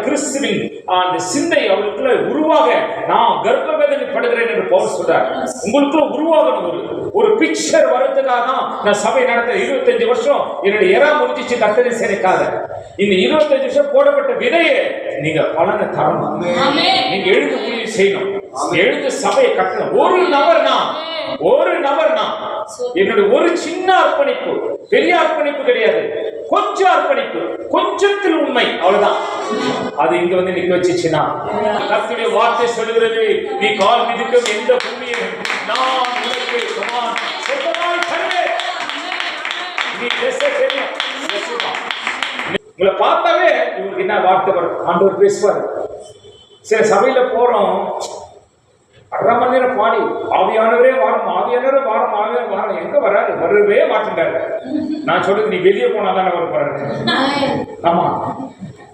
கிறிஸ்துவின் அந்த சிந்தை அவளுக்குள்ள உருவாக நான் கர்ப்ப வேதனை படுகிறேன் என்று பவுல் சொல்றார். உங்களுக்குள்ள உருவாகணும் ஒரு பிக்சர் வரதுக்காக தான் நான் சபை நடத்த 25 வருஷம் என்னுடைய எரா முடிஞ்சிச்சு கர்த்தரின் சேனைக்காக. இந்த 25 வருஷம் போடப்பட்ட விதையை நீங்க பலனை தரணும். நீங்க எழுந்து முடிவு செய்யணும், எழுந்து சபையை கட்டணும். ஒரு நபர்னா என்னுடைய ஒரு சின்ன அர்ப்பணிப்பு, பெரிய அர்ப்பணிப்பு கிடையாது, கொஞ்சம் அர்ப்பணிப்பு, கொஞ்சத்தில் உண்மை, அவ்வளவுதான். அது இங்க வந்து நிக்க வச்சுச்சுன்னா கர்த்தருடைய வார்த்தை சொல்லுகிறது, நீ கால் மிதிக்கும் எந்த பூமியில் நான் உனக்கு சொந்தமாய் தருவேன். நீ தெரியும். உங்களை பார்த்தாவே இவங்களுக்கு என்ன வார்த்தை வரும், ஆண்டவர் பேசுவார். சில சபையில போறோம், 1/2 மணி நேரம் பாடி ஆவியானவரே வாரம், ஆவியானவரே வாரம், ஆவியான வாரம், எங்க வராது, வரவே மாட்டேங்கிறாரு. நான் சொல்றது நீ வெளியே போனாதானே வர போறாரு. ஆமா,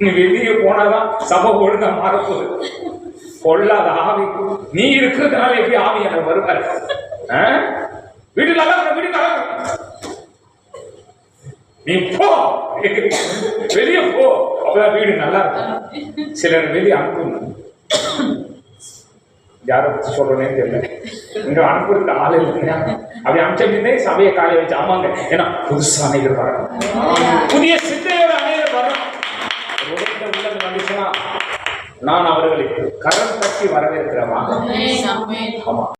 நீ வெளியே போனாதான் சபை ஒழுங்கா மாறப்போகுது. கொள்ளாத ஆவி நீ இருக்கிறதுனால எப்படி ஆவியானவர் வருவாரு? வீடு நல்லா நீ போ, வெளியே போ, அப்பதான் வீடு நல்லா இருக்கும். சிலர் வெளியே அனுப்பணும், யாரை பற்றி சொல்றேன்னே தெரியல, இங்க அனுப்புறதுக்கு ஆள் இல்லைங்க. அப்படி அனுப்பிச்சே சபையை காலையை வச்சு, ஆமாங்க, ஏன்னா புதுசா அநேகர் வரணும், புதிய சிந்தையோட அநேகர் வரணும். உள்ளது வந்துச்சுன்னா நான் அவர்களை கரம் தட்டி வரவேற்கிறேன். ஆமா.